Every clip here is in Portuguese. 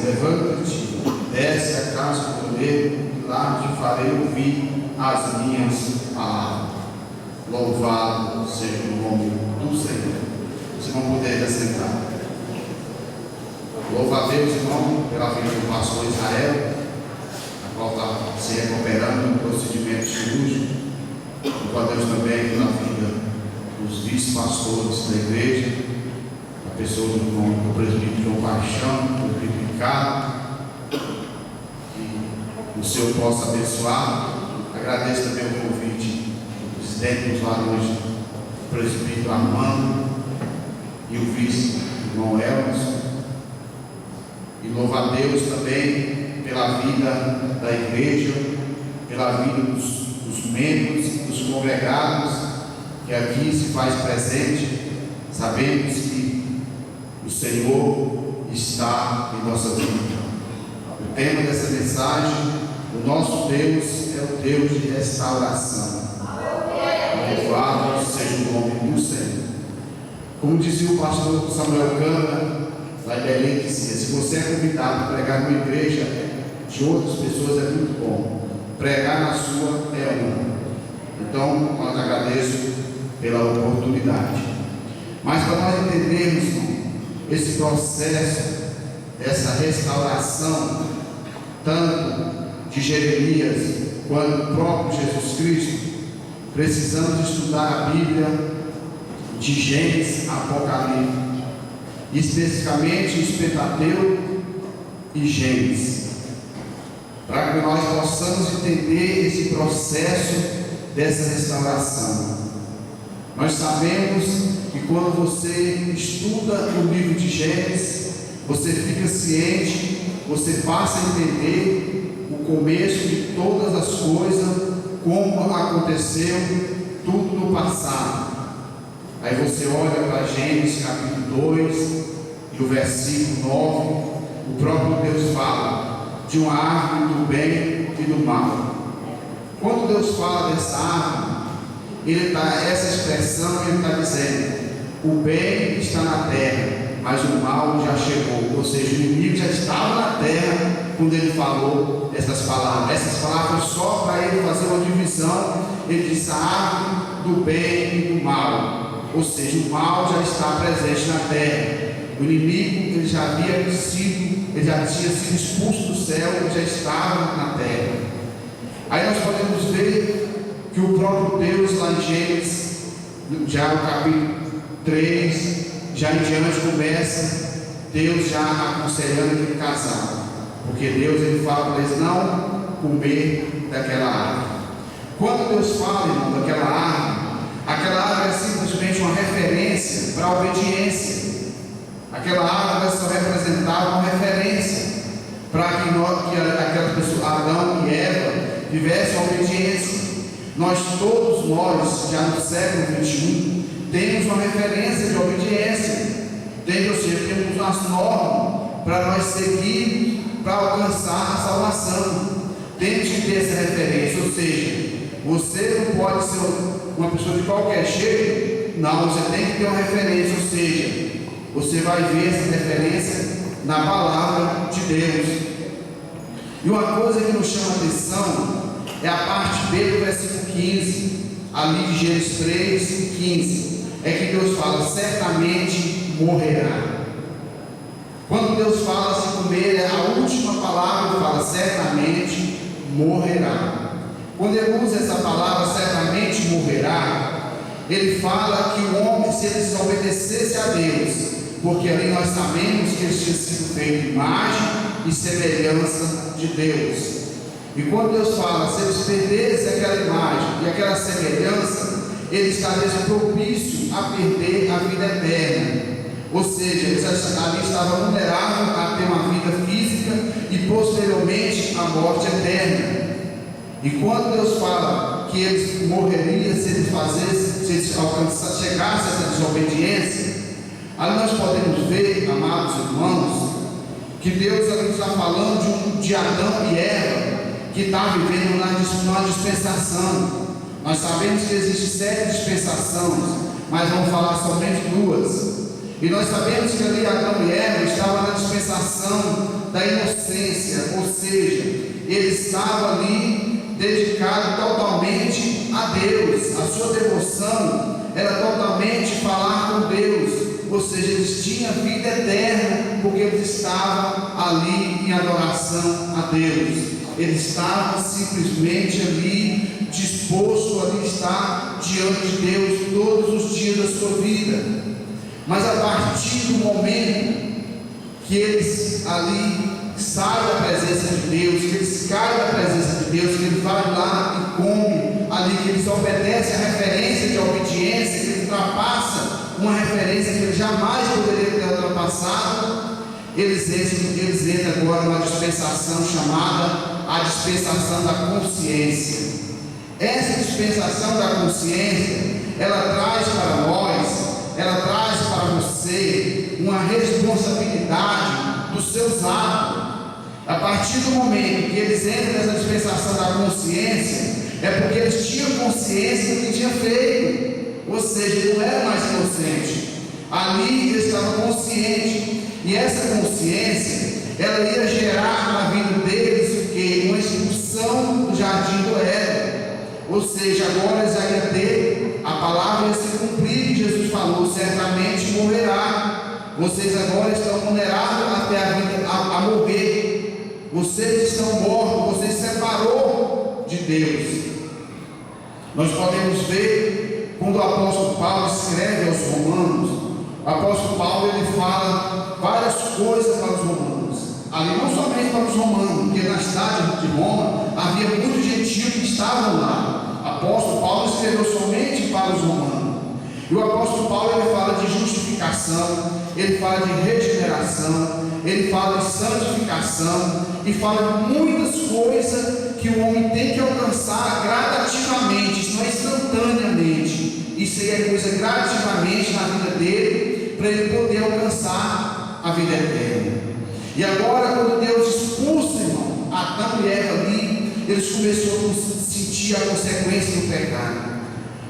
levanta-te, desce a casa do oleiro, e lá te farei ouvir as minhas palavras. Louvado seja o nome do Senhor. Vocês vão poder assentar. Louva a Deus, irmão, pela vida do pastor Israel, a qual está se recuperando no procedimento cirúrgico. Louva a Deus também pela vida dos vice-pastores da igreja, a pessoa do presbítero João Paixão, do presbítero Ricardo, que o Senhor possa abençoar. Agradeço também o convite do presidente dos varões, o presbítero Armando e o vice-irmão Elvis. E louva a Deus também pela vida da igreja, pela vida dos membros, dos congregados, que aqui se faz presente. Sabemos que o Senhor está em nossa vida. O tema dessa mensagem: o nosso Deus é o Deus de restauração. Louvado seja o nome do Senhor. Como dizia o pastor Samuel Câmara, lá em Belém, dizia: se você é convidado a pregar numa igreja de outras pessoas, é muito bom. Pregar na sua é uma. Então, nós agradeço pela oportunidade. Mas para nós entendermos esse processo, essa restauração, tanto de Jeremias quanto do próprio Jesus Cristo, precisamos estudar a Bíblia de Gênesis a Apocalipse, especificamente os Pentateuco e Gênesis, para que nós possamos entender esse processo dessa restauração. Nós sabemos que quando você estuda o livro de Gênesis, você fica ciente, você passa a entender o começo de todas as coisas, como aconteceu tudo no passado. Aí você olha para Gênesis capítulo 2 e o versículo 9, o próprio Deus fala de uma árvore do bem e do mal. Quando Deus fala dessa árvore, essa expressão ele está dizendo: o bem está na terra, mas o mal já chegou. Ou seja, o inimigo já estava na terra quando ele falou essas palavras. Essas palavras só para ele fazer uma divisão. Ele disse: a árvore do bem e do mal. Ou seja, o mal já está presente na terra. O inimigo ele já tinha sido expulso do céu, ele já estava na terra. Aí nós podemos ver que o próprio Deus, lá em Gênesis, já no capítulo 3, já em diante, começa Deus já aconselhando aquele casal, porque Deus ele fala para eles não comer daquela árvore. Quando Deus fala, irmão, daquela árvore, aquela árvore é simplesmente uma referência para a obediência. Aquela árvore só representava uma referência para que aquelas pessoas, Adão e Eva, tivessem a obediência. Todos nós, já no século 21, temos uma referência de obediência. Ou seja, temos as normas para nós seguir, para alcançar a salvação. Temos que ter essa referência. Ou seja, você não pode ser uma pessoa de qualquer jeito. Não, você tem que ter uma referência. Ou seja, você vai ver essa referência na palavra de Deus. E uma coisa que nos chama a atenção é a parte B do versículo 15, ali de Gênesis 3, 15. É que Deus fala: certamente morrerá. Quando Deus fala se comer, é a última palavra que fala: certamente morrerá. Quando ele usa essa palavra, certamente morrerá, ele fala que o homem, se ele desobedecesse a Deus, porque ali nós sabemos que ele tinha sido feito imagem e semelhança de Deus. E quando Deus fala, se eles perdessem aquela imagem e aquela semelhança, ele estaria propício a perder a vida eterna. Ou seja, eles ali estavam vulneráveis a ter uma vida física e posteriormente a morte eterna. E quando Deus fala que eles morreriam se eles chegassem a essa desobediência, ali nós podemos ver, amados irmãos, que Deus ali está falando de Adão e Eva, que está vivendo numa dispensação. Nós sabemos que existem 7 dispensações, mas vamos falar somente 2. E nós sabemos que ali Adão e Eva estavam na dispensação da inocência, ou seja, eles estavam ali dedicados totalmente a Deus. A sua devoção era totalmente falar com Deus, ou seja, eles tinham vida eterna, porque eles estavam ali em adoração a Deus. Eles estavam simplesmente ali, dispostos a estar diante de Deus todos os dias da sua vida. Mas a partir do momento que eles ali saem da presença de Deus, que eles caem da presença de Deus, que eles vão lá e comem ali, que eles obedecem a referência de obediência, que eles ultrapassam uma referência que eles jamais poderiam ter ultrapassado, eles entram agora numa dispensação chamada a dispensação da consciência. Essa dispensação da consciência, ela traz para nós, ela traz para você uma responsabilidade dos seus atos. A partir do momento que eles entram nessa dispensação da consciência, é porque eles tinham consciência do que tinham feito, ou seja, não era mais inocente. Ali eles estavam conscientes, e essa consciência, ela ia gerar na vida deles o que? Uma expulsão do jardim do Éden. Ou seja, agora eles iam ter, a palavra ia se cumprir, que Jesus falou: certamente morrerá. Vocês agora estão condenados até a vida a morrer. Vocês estão mortos, vocês se separou de Deus. Nós podemos ver quando o apóstolo Paulo escreve aos Romanos, o apóstolo Paulo ele fala várias coisas para os romanos. Ali não somente para os romanos, porque na cidade de Roma havia muitos gentios que estavam lá. O apóstolo Paulo escreveu somente para os romanos. E o apóstolo Paulo ele fala de justificação, ele fala de regeneração, ele fala de santificação, e fala de muitas coisas que o homem tem que alcançar gradativamente. Isso não é instantaneamente, isso aí é coisa gradativamente na vida dele, para ele poder alcançar a vida eterna. E agora, quando Deus expulsa, irmão, Adão e Eva ali, eles começaram a sentir a consequência do pecado.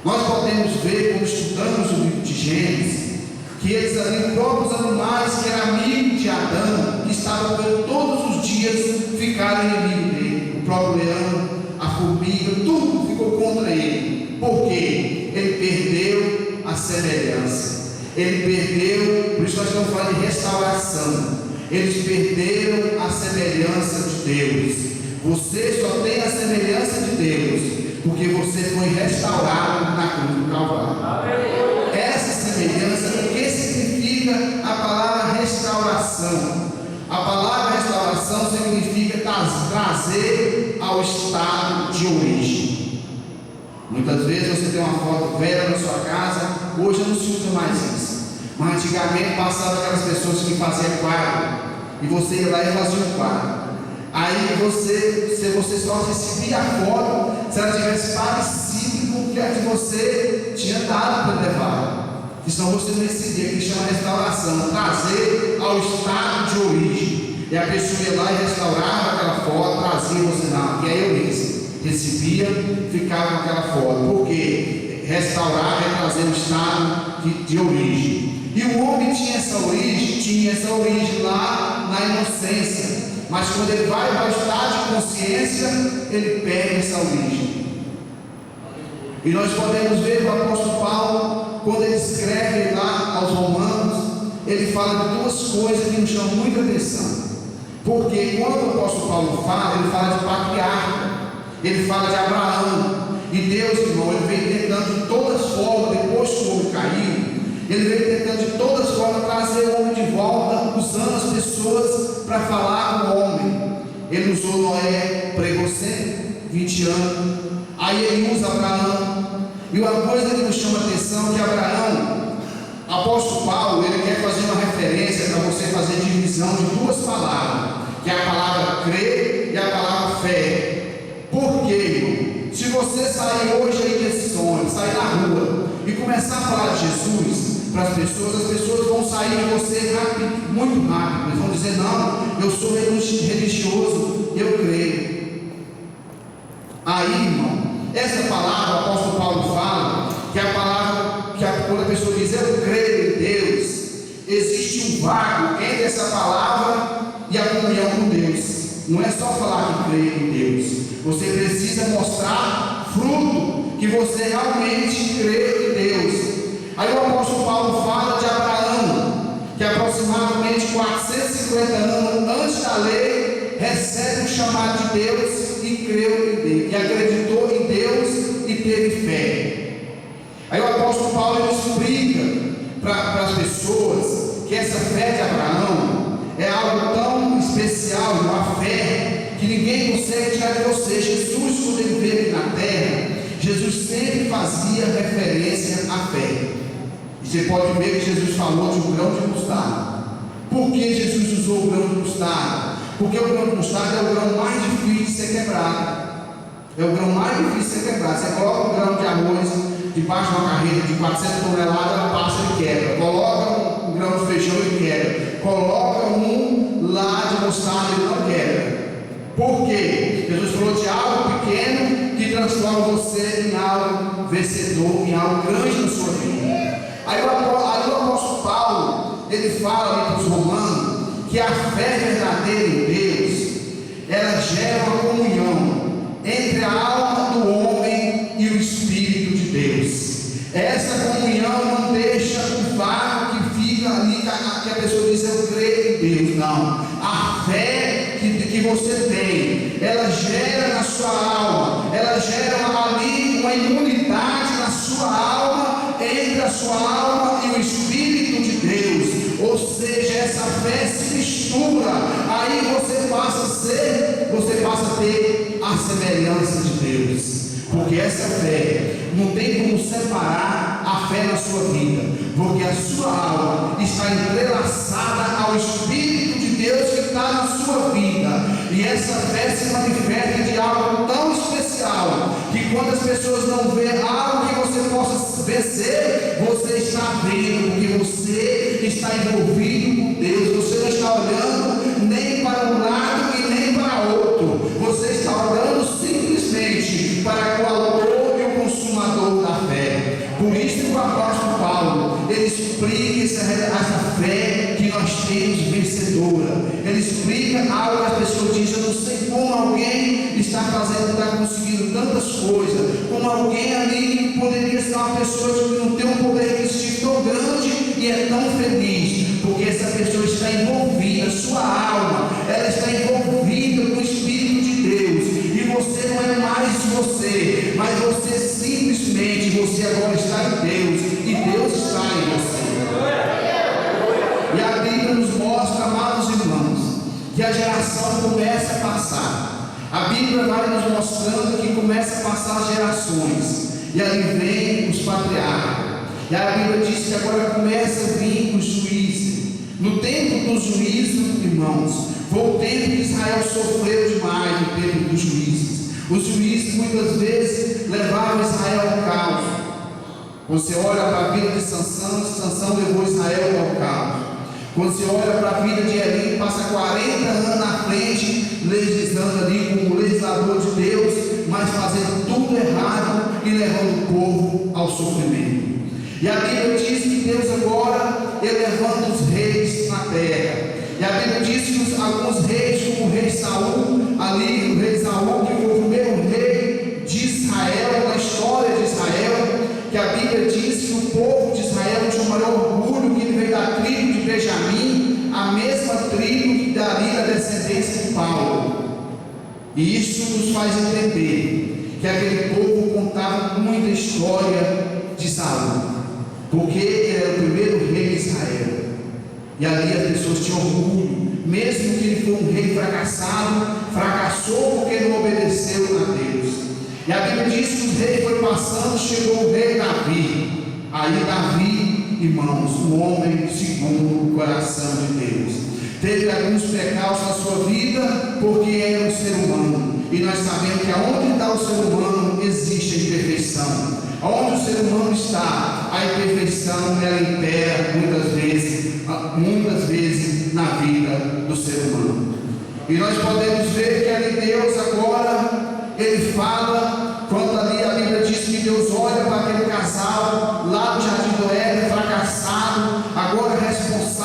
Nós podemos ver, quando estudamos o livro de Gênesis, que eles ali, próprios animais que eram amigos de Adão, que estavam todos os dias, ficaram inimigos dele. O próprio leão, a formiga, tudo ficou contra ele. Por quê? Ele perdeu a semelhança. Ele perdeu, por isso nós estamos falando de restauração. Eles perderam a semelhança de Deus. Você só tem a semelhança de Deus porque você foi restaurado na cruz do Calvário. Essa semelhança, o que significa a palavra restauração? A palavra restauração significa trazer ao estado de origem. Muitas vezes você tem uma foto velha na sua casa, hoje não se usa mais isso. Mas antigamente passavam aquelas pessoas que faziam quadro, e você ia lá e fazia um quadro. Aí se você só recebia a foto se ela tivesse parecido com o que você tinha dado para levar. Senão você não recebia, que chama restauração, trazer ao estado de origem. E a pessoa ia lá e restaurava aquela foto, trazia você, não, que aí eu recebia, ficava com aquela foto. Porque restaurar é trazer o estado de origem. E o homem tinha essa origem lá na inocência. Mas quando ele vai para o estado de consciência, ele perde essa origem. E nós podemos ver o apóstolo Paulo, quando ele escreve lá aos Romanos, ele fala de duas coisas que nos chamam muita atenção. Porque quando o apóstolo Paulo fala, ele fala de patriarca, ele fala de Abraão. E Deus, irmão, ele vem tentando de todas formas, depois que o homem caiu, ele veio tentando de todas formas trazer o homem de volta, usando as pessoas para falar com o homem. Ele usou Noé, pregou 120 anos. Aí ele usa Abraão. E uma coisa que nos chama a atenção é que Abraão, apóstolo Paulo, ele quer fazer uma referência para você fazer divisão de duas palavras, que é a palavra crer e a palavra fé. Por quê, irmão? Se você sair hoje aí desse sonho, sair na rua e começar a falar de Jesus para as pessoas vão sair de você rápido, muito rápido. Eles vão dizer: não, eu sou religioso, eu creio. Aí, irmão, essa palavra, o apóstolo Paulo fala, que é a palavra que quando a pessoa diz eu creio em Deus, existe um vácuo entre essa palavra e a comunhão com Deus. Não é só falar que crê em Deus, você precisa mostrar fruto, que você realmente crê em Deus. Aí o apóstolo Paulo fala de Abraão, que aproximadamente 450 anos antes da lei, recebe o chamado de Deus e creu em Deus, e acreditou em Deus e teve fé. Aí o apóstolo Paulo explica para as pessoas que essa fé de Abraão é algo tão especial, uma fé que ninguém consegue tirar de você. Jesus, quando ele veio aqui na terra, Jesus sempre fazia referência à fé. E você pode ver que Jesus falou de um grão de mostarda. Por que Jesus usou o grão de mostarda? Porque o grão de mostarda é o grão mais difícil de ser quebrado. É o grão mais difícil de ser quebrado. Você coloca um grão de arroz debaixo de uma carreira de 400 toneladas, ela passa e quebra. Coloca um grão de feijão e quebra. Coloca um lá de mostarda e não quebra. Por quê? Jesus falou de algo pequeno que transforma você em algo vencedor, em algo grande na sua vida. Aí o apóstolo Paulo, ele fala para os romanos que a fé verdadeira em Deus, ela gera uma comunhão entre a alma do homem e o Espírito de Deus. Essa comunhão não deixa o vácuo que fica ali, que a pessoa diz: eu creio em Deus. Não, a fé que você tem, ela gera na sua alma, ela gera ali uma imunidade na sua alma, entre a sua alma e o Espírito de Deus. Ou seja, essa fé se mistura, aí você passa a ter a semelhança de Deus. Porque essa fé não tem como separar a fé na sua vida, porque a sua alma está entrelaçada ao Espírito de Deus que está na sua vida. E essa fé se manifesta de algo tão especial, que quando as pessoas não veem algo que você possa vencer, você está vendo, porque você está envolvido com Deus. Você não está olhando nem para um lado e nem para outro, você está olhando simplesmente para o autor e o consumador da fé. Por isso que o apóstolo Paulo, ele explica essa fé que nós temos vencedora. Ele explica algo que as pessoas dizem: eu não sei como alguém está conseguindo tantas coisas, como alguém ali poderia ser uma pessoa que não tem um poder aquisitivo tão grande e é tão feliz, porque essa pessoa está envolvida, sua alma, ela está envolvida com o Espírito de Deus, e você não é mais você, mas você simplesmente, você agora está em Deus, e Deus está em você. E a Bíblia nos mostra, amados irmãos, que a geração começa a passar. A Bíblia vai nos mostrando que começa a passar as gerações, e ali vem os patriarcas. E a Bíblia diz que agora começa a vir os juízes. No tempo dos juízes, irmãos, foi o tempo que Israel sofreu demais, no tempo dos juízes. Os juízes muitas vezes levavam Israel ao caos. Você olha para a vida de Sansão levou Israel ao caos. Quando você olha para a vida de Eli, passa 40 anos na frente, legislando ali como legislador de Deus, mas fazendo tudo errado e levando o povo ao sofrimento. E a Bíblia diz que Deus agora, ele levanta os reis na terra. E a Bíblia diz que alguns reis, como o rei Saul, ali o rei Saul, que foi o primeiro rei de Israel, na história de Israel, que a Bíblia diz que o povo de Israel tinha o maior orgulho, que ele veio da tribo de Benjamim, a mesma tribo dali da descendência de Paulo. E isso nos faz entender que aquele povo contava muita história de Saul, porque ele era o primeiro rei de Israel. E ali as pessoas tinham orgulho, mesmo que ele foi um rei fracassado, fracassou porque não obedeceu a Deus. E a Bíblia diz que o rei foi passando, chegou o rei Davi. Aí Davi, irmãos, um homem segundo o coração de Deus, teve alguns pecados na sua vida, porque era um ser humano. E nós sabemos que aonde está o ser humano existe a imperfeição. Onde o ser humano está, a imperfeição ela impera muitas vezes na vida do ser humano. E nós podemos ver que ali Deus agora, ele fala, quando ali a Bíblia diz que Deus olha para aquele casal lá no Jardim do Éden, fracassado, agora responsável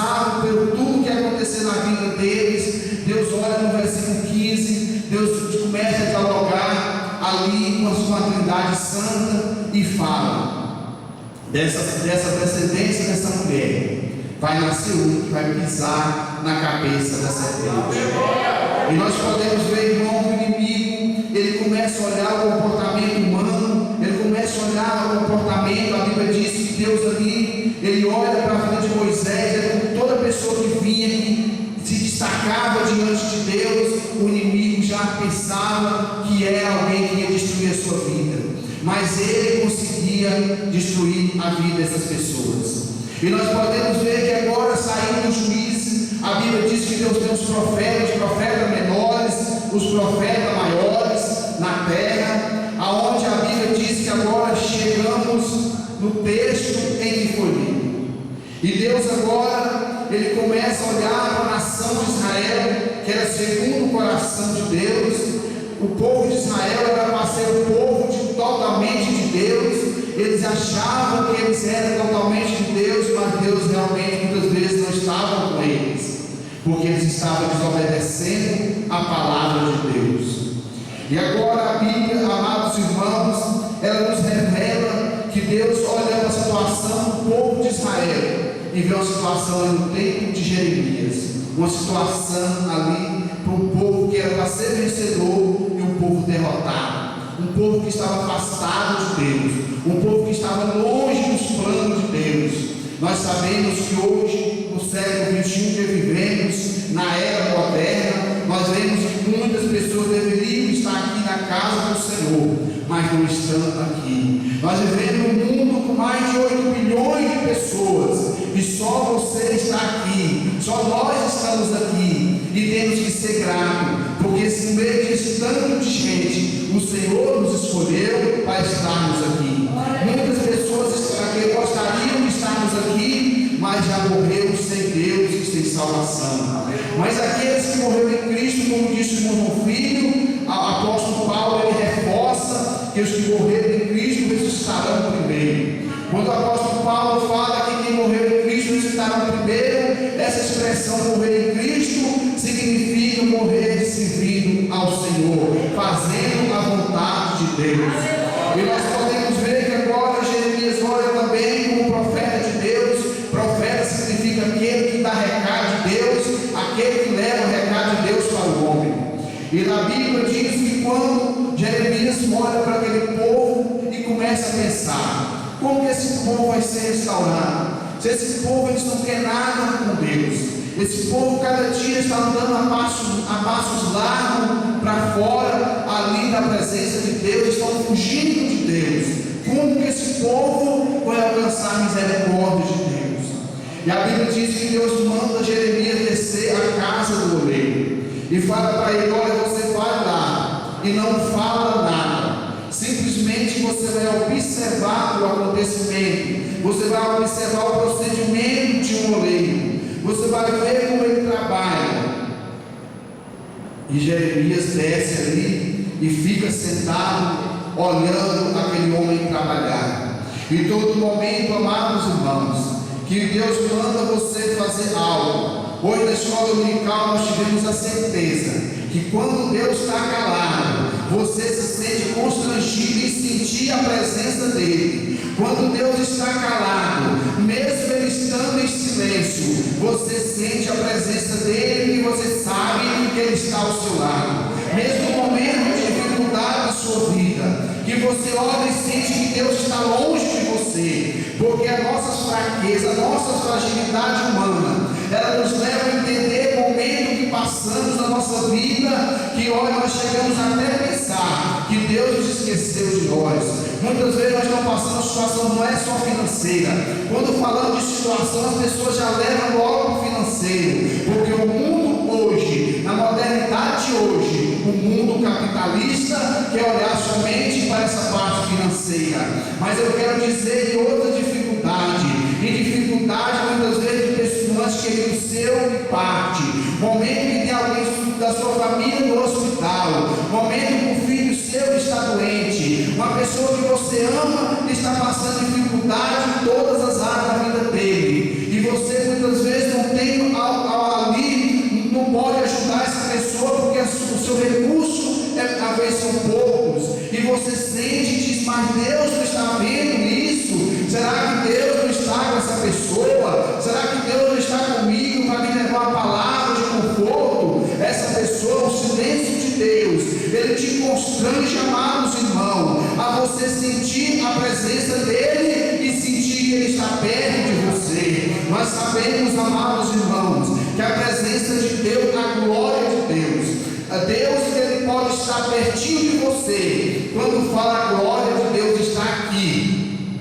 santa e fala: dessa descendência dessa mulher vai nascer um que vai pisar na cabeça da serpente. E nós podemos ver, irmão, o inimigo, ele começa a olhar o comportamento humano, ele começa a olhar o comportamento. A Bíblia diz que Deus ali, ele olha para a vida de Moisés, toda pessoa que vinha, que se destacava diante de Deus, o inimigo já pensava que era alguém que ia destruir a sua vida, mas ele conseguia destruir a vida dessas pessoas. E nós podemos ver que agora, saindo dos juízes, a Bíblia diz que Deus tem os profetas menores, os profetas maiores na terra, aonde a Bíblia diz que agora chegamos no texto em que foi lido. E Deus agora, ele começa a olhar para a nação de Israel, que era segundo o coração de Deus. O povo de Israel era para ser o povo totalmente de Deus. Eles achavam que eles eram totalmente de Deus, mas Deus realmente muitas vezes não estava com eles, porque eles estavam desobedecendo a palavra de Deus. E agora a Bíblia, amados irmãos, ela nos revela que Deus olha para a situação do povo de Israel e vê uma situação ali no tempo de Jeremias, uma situação ali para um povo que era para ser vencedor e um povo derrotado, um povo que estava afastado de Deus, um povo que estava longe dos planos de Deus. Nós sabemos que hoje, no século XXI que vivemos, na era moderna, nós vemos que muitas pessoas deveriam estar aqui na casa do Senhor, mas não estão aqui. Nós vivemos num mundo com mais de 8 bilhões de pessoas, e só você está aqui, só nós estamos aqui, e temos que ser gratos, porque se no meio desse tanto de gente, o Senhor nos escolheu para estarmos aqui. Muitas pessoas gostariam de estarmos aqui, mas já morreram sem Deus e sem salvação. Mas aqueles que morreram em Cristo, como disse o irmão Filho, o apóstolo Paulo, ele reforça que os que morreram em Cristo ressuscitarão primeiro. Quando o apóstolo Paulo fala que quem morreu em Cristo ressuscitarão primeiro, essa expressão morrer em Cristo significa morrer servindo ao Senhor, fazendo a vontade de Deus. E nós podemos ver que agora Jeremias olha também como profeta de Deus. Profeta significa aquele que dá recado de Deus, aquele que leva o recado de Deus para o homem. E na Bíblia diz que quando Jeremias olha para aquele povo e começa a pensar: como que esse povo vai ser restaurado? Se esse povo eles não quer nada com Deus, esse povo cada dia está andando a passos largos para fora ali da presença de Deus, estão fugindo de Deus. Como que esse povo vai alcançar a misericórdia de Deus? E a Bíblia diz que Deus manda Jeremias descer à casa do oleiro e fala para ele: olha, você vai lá e não fala nada. Simplesmente você vai observar o acontecimento, você vai observar o procedimento de um oleiro, você vai ver como ele trabalha. E Jeremias desce ali e fica sentado, olhando aquele homem trabalhar. E todo momento, amados irmãos, que Deus manda você fazer algo. Hoje na escola dominical nós tivemos a certeza que quando Deus está calado, você se sente constrangido em sentir a presença dele. Quando Deus está calado, mesmo ele estando em silêncio, você sente a presença dele e você sabe que ele está ao seu lado. Mesmo no momento de dificuldade da sua vida, que você olha e sente que Deus está longe de você, porque as nossas fraquezas, a nossa fragilidade humana, ela nos leva a entender o momento que passamos na nossa vida, que olha, nós chegamos até a pensar que Deus nos esqueceu de nós. Muitas vezes nós estamos passando uma situação, não é só financeira. Quando falamos de situação, as pessoas já levam logo para o financeiro, porque o mundo hoje, na modernidade de hoje, o mundo capitalista quer olhar somente para essa parte financeira. Mas eu quero dizer em outra dificuldade, muitas vezes de pessoas que o seu parte, momento que tem alguém da sua família no hospital, momento que o filho seu está doente, uma pessoa que você ama está passando dificuldade em todas as áreas da vida dele, e você muitas vezes não tem algo ali, não pode ajudar essa pessoa porque o seu recurso, a talvez são poucos, e você sente e diz: mas Deus não está vendo isso? Será que Deus não está com essa pessoa? Será que Deus não está comigo para me levar uma palavra de conforto? Essa pessoa, o silêncio de Deus, ele te constrange, amados irmãos, a você sentir a presença dele e sentir que ele está perto de você. Nós sabemos, amados irmãos, que a presença de Deus, a glória de Deus, ele pode estar pertinho de você. Quando fala a glória de Deus está aqui,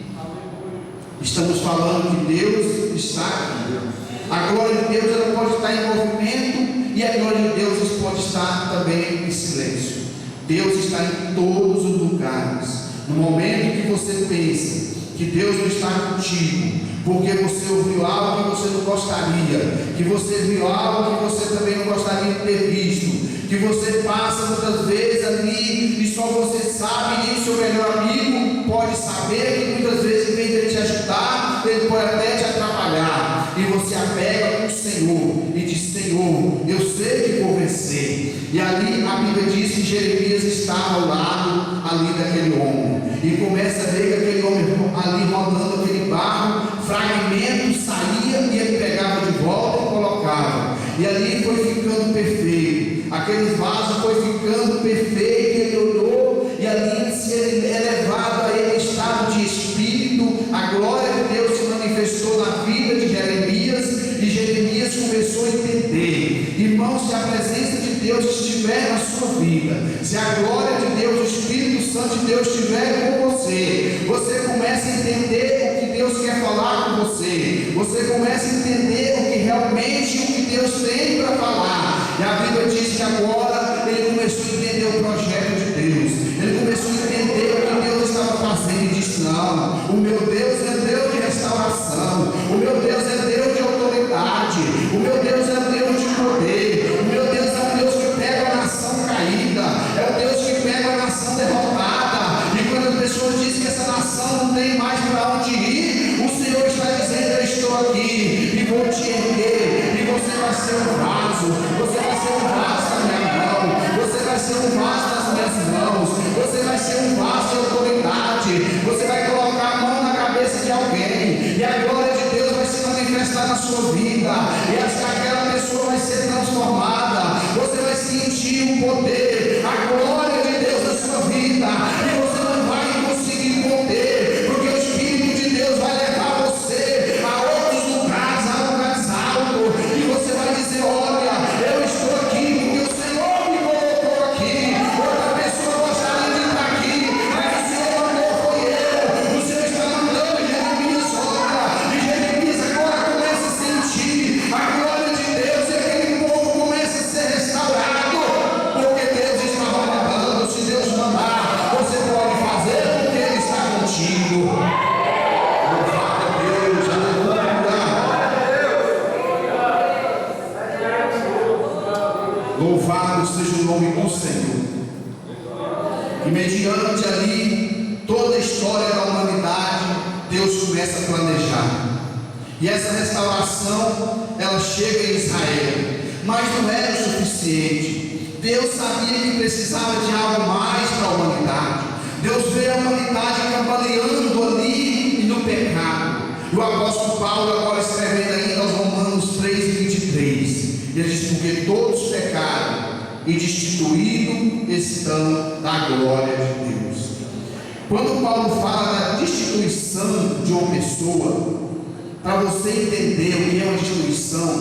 estamos falando que Deus está aqui. A glória de Deus, ela pode estar em movimento, e a glória de Deus pode estar também em silêncio. Deus está em todos os lugares. No momento que você pensa que Deus não está contigo, porque você ouviu algo que você não gostaria, que você viu algo que você também não gostaria de ter visto, que você passa muitas vezes ali e só você sabe, nem o seu melhor amigo pode saber, que muitas vezes, em vez de te ajudar, ele pode até te atrapalhar, e você apega com o Senhor e diz: Senhor, eu sei que vou vencer. E ali a Bíblia diz que Jeremias estava ao lado ali daquele homem, e começa a ver que aquele homem ali rodando aquele barro, fragmento saía e ele pegava de volta e colocava, e ali foi ficando perfeito, aquele vaso foi ficando perfeito, e ele olhou, e ali se ele elevado a ele estado de espírito, a glória de Deus se manifestou na vida de Jeremias, e Jeremias começou a entender, irmãos, se a presença de Deus estiver na sua vida, se a glória de Deus, o Espírito Santo de Deus estiver com você, você começa a entender o que Deus quer falar com você, você começa a entender o que realmente Deus tem para falar. E a Bíblia diz que agora ele começou a entender o projeto de Deus, ele começou a entender o que Deus estava fazendo, e disse: não, o meu Deus é Deus de restauração, o meu Deus é Deus de autoridade, o meu Deus é Deus de poder, o meu Deus é um Deus que pega a nação caída, é o Deus que pega a nação derrotada, e quando as pessoas dizem que essa nação não tem mais para onde ir, o Senhor está dizendo: eu estou aqui e vou te erguer, e você vai ser um vaso, você vai ser um vaso na minha mão, você vai ser um vaso nas minhas mãos, você vai ser um vaso de autoridade, você vai colocar a mão na cabeça de alguém, e a glória de Deus vai se manifestar na sua vida, e aquela pessoa vai ser transformada, você vai sentir o poder, a glória de Deus na sua vida, e você não vai conseguir conter, porque o Espírito de Deus vai levar você a outros lugares, a lugares altos, e você vai dizer: olha, eu estou aqui porque o Senhor me colocou aqui. Outra pessoa gostaria de estar aqui, mas o Senhor mandou, foi eu. O Senhor está mandando Jeremias, olha, e Jeremias agora começa a sentir a glória de Deus, e aquele povo começa a ser restaurado, porque Deus estava mandando. Se Deus mandar, você pode fazer, porque Ele está contigo. Louvado a Deus, aleluia. Louvado seja o nome do Senhor. E mediante ali toda a história da humanidade, Deus começa a planejar. E essa restauração, ela chega em Israel, mas não era o suficiente. Deus sabia que precisava de algo mais para a humanidade. Deus vê a humanidade cambaleando ali e no pecado. E o apóstolo Paulo, agora escrevendo ainda aos Romanos 3:23, ele diz: porque todos pecaram e destituídos estão da glória de Deus. Quando Paulo fala da destituição de uma pessoa, para você entender o que é uma destituição,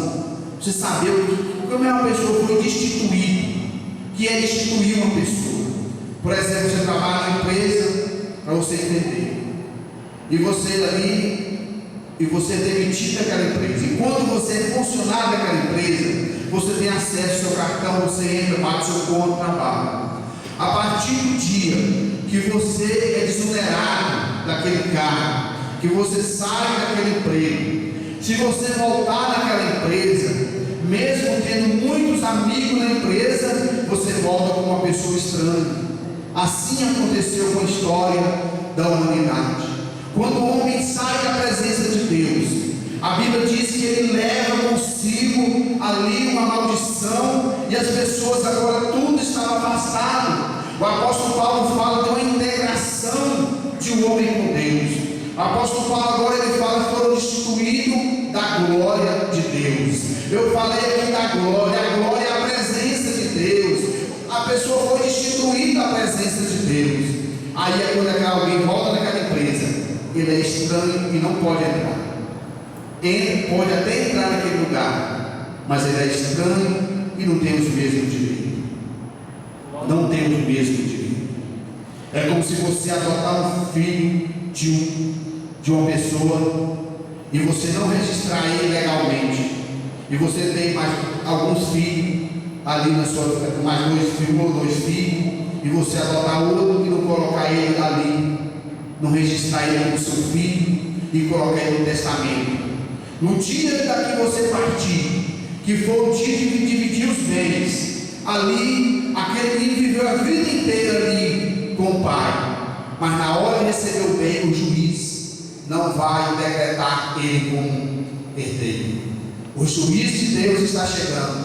você saber como é uma pessoa foi destituída, que é destituir uma pessoa. Por exemplo, você trabalha na empresa, para você entender, e você é demitido daquela empresa, e quando você é funcionário daquela empresa, você tem acesso ao seu cartão, você entra, bate seu ponto, trabalha. A partir do dia que você é desonerado daquele cargo, que você sai daquele emprego, se você voltar naquela empresa, mesmo tendo muitos amigos na empresa, você volta como uma pessoa estranha. Assim aconteceu com a história da humanidade. Quando o homem sai da presença de Deus, a Bíblia diz que ele leva consigo ali uma maldição, e as pessoas agora tudo estava afastado. O O apóstolo Paulo agora ele fala que foram destituídos da glória de Deus. Eu falei aqui da glória, a glória é a presença de Deus. A pessoa foi destituída da presença de Deus. Aí é quando alguém volta naquela empresa, ele é estranho e não pode entrar. Ele pode até entrar naquele lugar, mas ele é estranho e não tem os mesmos direitos. Não tem os mesmos direitos. É como se você adotar um filho de uma pessoa e você não registrar ele legalmente, e você tem mais alguns filhos ali na sua, mais dois filhos, e você adotar outro e não colocar ele ali, não registrar ele como seu filho e colocar ele no testamento. No dia que você partir, que for o dia de dividir os bens, ali aquele menino viveu a vida inteira ali com o pai, mas na hora de receber o bem, o juiz não vai decretar ele como herdeiro. O juiz de Deus está chegando,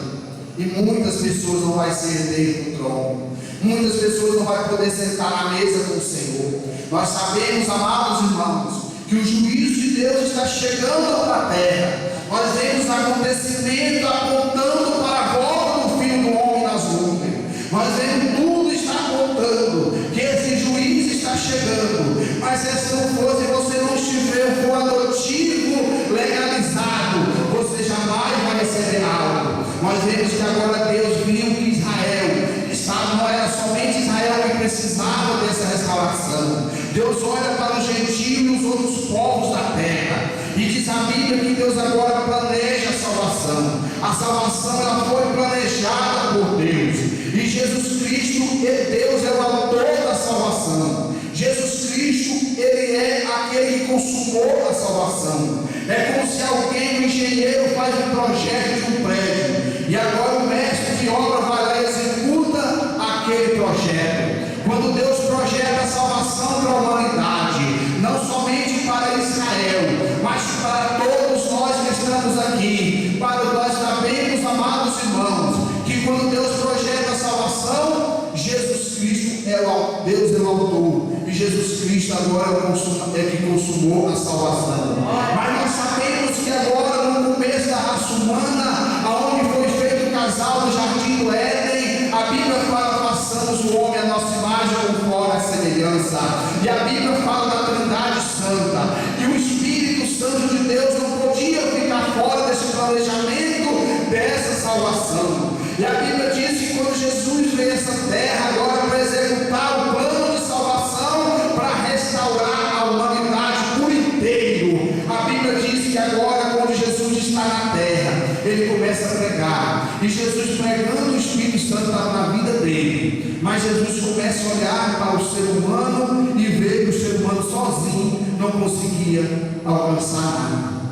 e muitas pessoas não vão ser herdeiros do trono. Muitas pessoas não vão poder sentar na mesa com o Senhor. Nós sabemos, amados irmãos, que o juízo de Deus está chegando para a terra. Nós vemos acontecimento apontando para a volta do Filho do Homem nas nuvens. Nós vemos tudo está apontando que esse juízo está chegando. Mas se não fosse, você não estiver for adotivo legalizado, você jamais vai receber algo. Nós vemos que agora Deus viu que Israel não era somente Israel que precisava dessa restauração. Deus olha para os gentios e os outros povos da terra, e diz a Bíblia que Deus agora planeja a salvação. A salvação ela foi planejada por Deus, e Jesus Cristo, Deus é o autor da salvação. Jesus Cristo, ele é aquele que consumou a salvação. É como se alguém, um engenheiro, faz um projeto de um prédio, e agora o mestre de obra vai lá e executa aquele projeto. Quando Deus projeta a salvação para a humanidade, não somente para Israel, mas para todos nós que estamos aqui, para nós sabemos, amados irmãos, que quando Deus projeta a salvação, Jesus Cristo é o Deus é o autor, e Jesus Cristo agora é que consumou a salvação. Mas nós sabemos que agora, no começo da raça humana, aonde foi feito o casal no jardim do Éden, a Bíblia fala: façamos o homem à nossa imagem conforme a semelhança. E a Bíblia fala da Trindade Santa, e o Espírito Santo de Deus não podia ficar fora desse planejamento dessa salvação. E a Bíblia diz que quando Jesus veio a essa terra agora para executar o plano de salvação, para restaurar a humanidade por inteiro, a Bíblia diz que agora, quando Jesus está na terra, ele começa a pregar, e Jesus pregando, o Espírito Santo estava na vida dele, mas Jesus começa a olhar para o ser humano e ver que o ser humano sozinho não conseguia alcançar nada.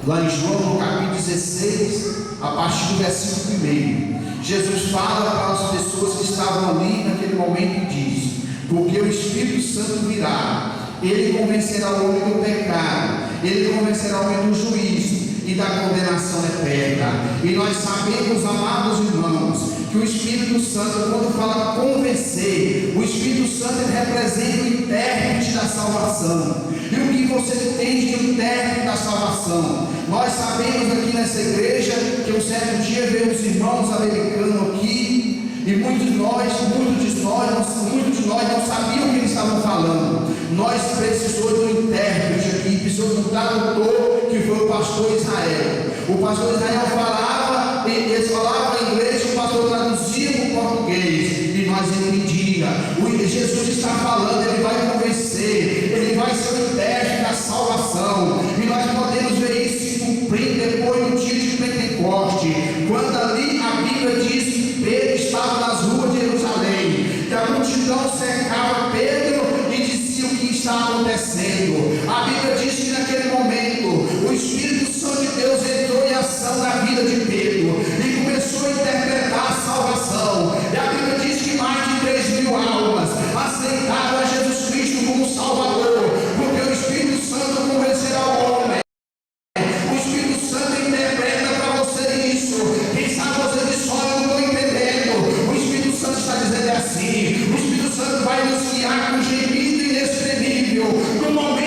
Lá em João, no capítulo 16, a partir do versículo 1, Jesus fala para as pessoas que estavam ali naquele momento e diz: porque o Espírito Santo virá, ele convencerá o homem do pecado, ele convencerá o homem do juízo e da condenação eterna. E nós sabemos, amados irmãos, que o Espírito Santo, quando fala convencer, o Espírito Santo representa o intérprete da salvação. E o que você entende de intérprete da salvação? Nós sabemos aqui nessa igreja que um certo dia veio os irmãos americanos aqui, e muitos de nós não sabiam o que eles estavam falando. Nós precisamos de um intérprete aqui, precisamos de um tradutor, que foi o pastor Israel. O pastor Israel falava, eles falavam em inglês, o pastor traduzia para o português, e nós entendíamos. Jesus está falando, ele vai convencer, ele vai ser o intérprete da salvação, e nós podemos ver isso se cumprir depois do dia de Pentecoste, quando ali a Bíblia diz que Pedro estava nas ruas de Jerusalém, que a multidão cercava Pedro e dizia o que está acontecendo. A Bíblia diz que naquele momento o Espírito Santo de Deus entrou em ação na vida de Pedro e começou a interpretar a salvação. E a Bíblia diz que mais de 3.000 almas aceitaram a Jesus Cristo como Salvador, porque o Espírito Santo convencerá o homem. O Espírito Santo interpreta para você isso. Quem sabe você diz: olha, eu não estou entendendo. O Espírito Santo está dizendo assim. O Espírito Santo vai nos guiar com gemido inexprimível no momento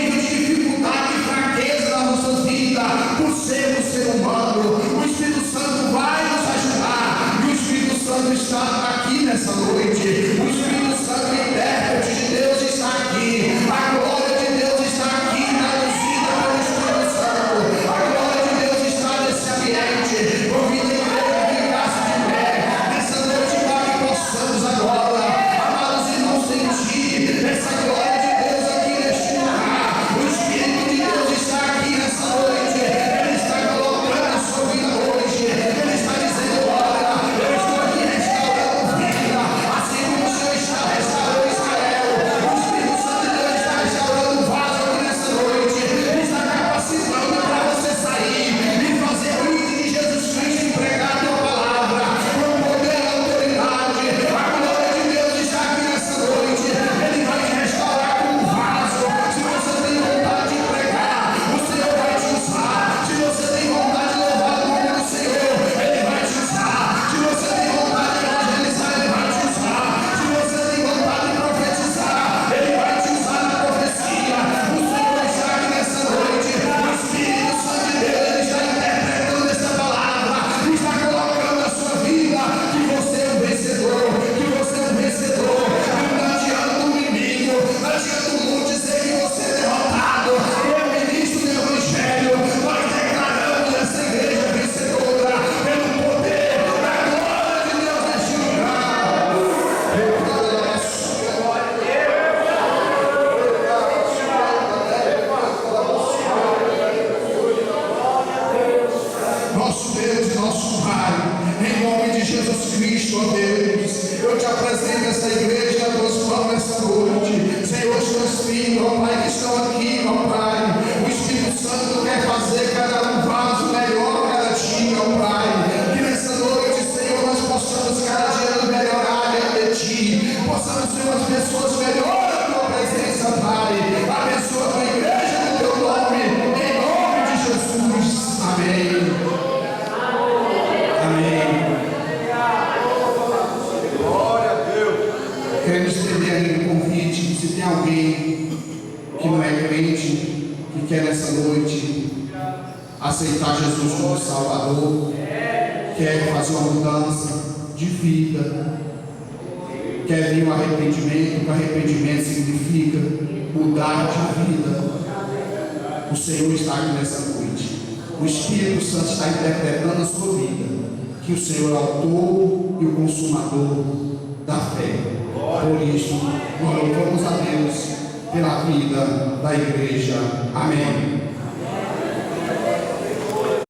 está aqui nessa noite. O Espírito Santo, intérprete de Deus, está aqui. A glória de Deus está aqui, traduzida pelo Espírito Santo. A glória de Deus está nesse ambiente. Convido a igreja a ficar-se de pé nessa noite, para que possamos agora, amados irmãos, sentir essa glória de Deus aqui neste lugar. O Espírito de Deus está aqui nessa noite. Ele está colocando a sua vida hoje. Ele está dizendo: olha, eu estou aqui restaurando vida, assim como o Senhor está restaurando Israel. O Espírito Santo de Deus está restaurando o vaso aqui nessa noite. Ele está capacitando para você sair e fazer o índice de Jesus Cristo, empregar a tua palavra com poder e autoridade. A glória de Deus está aqui nessa noite. Ele vai te restaurar com um vaso. Se você tem vontade de pregar, o Senhor vai te usar. Se você tem vontade de louvar o nome do Senhor, Ele vai te usar. Se você tem vontade de evangelizar, Ele vai te usar. Se você tem vontade de profetizar, Ele vai te usar na profecia. O Senhor está aqui nessa noite. O Espírito Santo de Deus, Ele está interpretando essa palavra, está colocando a sua vida, que você é um vencedor, que você é um vencedor. Não adianta o inimigo, não adianta o mundo dizer que você é derrotado. Eu, ministro do Evangelho, nós declaramos essa igreja vencedora pelo poder da glória de Deus neste lugar. Nosso Deus e nosso Pai, em nome de Jesus Cristo, ó Deus, eu te apresento essa igreja a tuas mãos nessa noite. Senhor, os teus filhos, ó Pai, que estão aqui, ó Pai, o Espírito Santo quer fazer cada um vaso melhor cada dia, ó Pai. Que nessa noite, Senhor, nós possamos cada dia melhorar de Ti, possamos ser umas pessoas melhores na Tua presença, Pai. Abençoa a Tua igreja no Teu nome, em nome de Jesus. Amém. Amém. Glória a Deus. Queremos estender aí um convite. Se tem alguém que não é crente, que quer nessa noite aceitar Jesus como Salvador, quer fazer uma mudança de vida, quer vir um arrependimento, que arrependimento significa mudar de vida. O Senhor está aqui nessa noite. O Espírito Santo está interpretando a sua vida, que o Senhor é o autor e o consumador da fé. Por isso, nós louvamos a Deus pela vida da igreja. Amém.